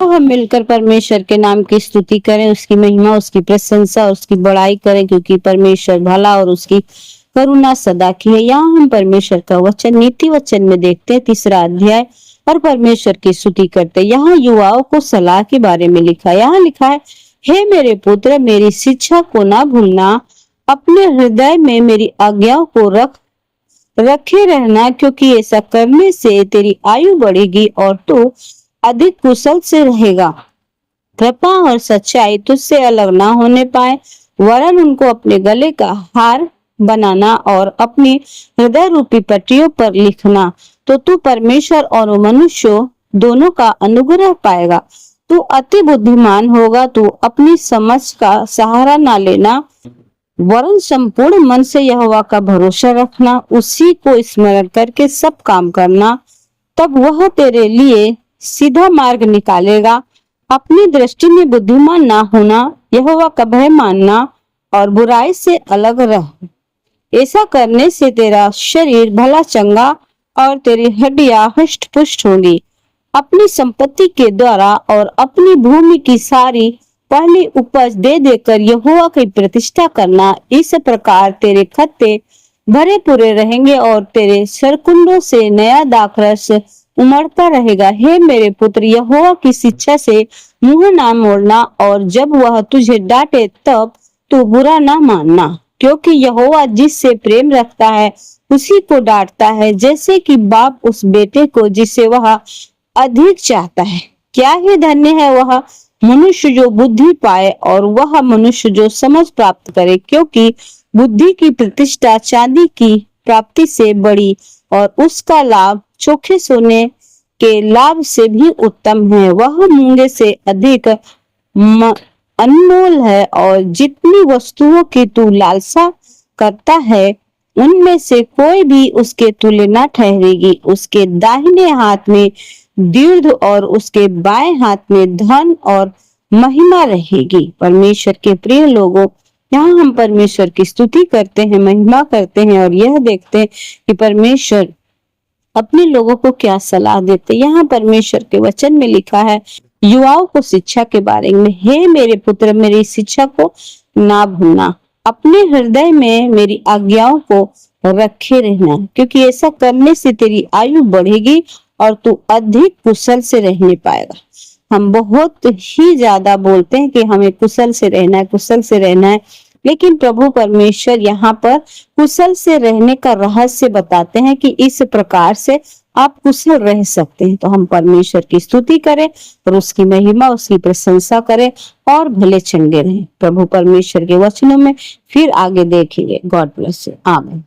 तो हम मिलकर परमेश्वर के नाम की स्तुति करें, उसकी महिमा, उसकी प्रशंसा और उसकी बड़ाई करें, क्योंकि परमेश्वर भला और उसकी करुणा सदा की है। यहाँ हम परमेश्वर का वचन नीति वचन में देखते हैं, 3रा अध्याय, और परमेश्वर की स्तुति करते हैं। यहाँ युवाओं को सलाह के बारे में लिखा है। यहाँ लिखा है, हे मेरे पुत्र, मेरी शिक्षा को ना भूलना, अपने हृदय में मेरी आज्ञाओं को रखे रहना, क्योंकि ऐसा करने से तेरी आयु बढ़ेगी और तू अधिक कुशल से रहेगा। कृपा और सच्चाई तुझसे अलग ना होने पाए, वरन उनको अपने गले का हार बनाना और अपनी हृदय रूपी पट्टियों पर लिखना, तो तू परमेश्वर और मनुष्यों दोनों का अनुग्रह पाएगा। तू अति बुद्धिमान होगा। तू अपनी समझ का सहारा ना लेना, वरन संपूर्ण मन से यहोवा का भरोसा रखना, उसी को स्मरण करके सब काम करना, तब वह तेरे लिए सीधा मार्ग निकालेगा। अपनी दृष्टि में बुद्धिमान ना होना, यहोवा का भय मानना और बुराई से अलग रह। ऐसा करने से तेरा शरीर भला चंगा और तेरी हड्डियां हष्ट पुष्ट होंगी। अपनी संपत्ति के द्वारा और अपनी भूमि की सारी पहली उपज दे देकर यहोवा की प्रतिष्ठा करना। इस प्रकार तेरे खत्ते भरे पूरे रहेंगे और तेरे सरकुंडों से नया दाखरस उमड़ता रहेगा। हे मेरे पुत्र, यहोवा की शिक्षा से मुंह ना मोड़ना, और जब वह तुझे डांटे तब तू बुरा ना मानना, क्योंकि यहोवा जिससे प्रेम रखता है उसी को डांटता है, जैसे कि बाप उस बेटे को जिसे वह अधिक चाहता है। क्या ही धन्य है वह मनुष्य जो बुद्धि पाए और वह मनुष्य जो समझ प्राप्त करे, क्योंकि बुद्धि की प्रतिष्ठा चांदी की प्राप्ति से बड़ी और उसका लाभ चोखे सोने के लाभ से भी उत्तम है। वह मूंगे से अधिक अनमोल है, और जितनी वस्तुओं की तू लालसा करता है उनमें से कोई भी उसके तुल्य न ठहरेगी। उसके दाहिने हाथ में दीर्घ और उसके बाएं हाथ में धन और महिमा रहेगी। परमेश्वर के प्रिय लोगों, यहाँ हम परमेश्वर की स्तुति करते हैं, महिमा करते हैं और यह देखते हैं कि परमेश्वर अपने लोगों को क्या सलाह देते। यहाँ परमेश्वर के वचन में लिखा है युवाओं को शिक्षा के बारे में, हे मेरे पुत्र, मेरी शिक्षा को ना भूलना, अपने हृदय में मेरी आज्ञाओं को रखे रहना, क्योंकि ऐसा करने से तेरी आयु बढ़ेगी और तू अधिक कुशल से रहने पाएगा। हम बहुत ही ज्यादा बोलते हैं कि हमें कुशल से रहना है, कुशल से रहना है, लेकिन प्रभु परमेश्वर यहाँ पर कुशल से रहने का रहस्य बताते हैं कि इस प्रकार से आप कुशल रह सकते हैं। तो हम परमेश्वर की स्तुति करें और उसकी महिमा, उसकी प्रशंसा करें और भले चंगे रहें। प्रभु परमेश्वर के वचनों में फिर आगे देखेंगे। God bless you. आमीन।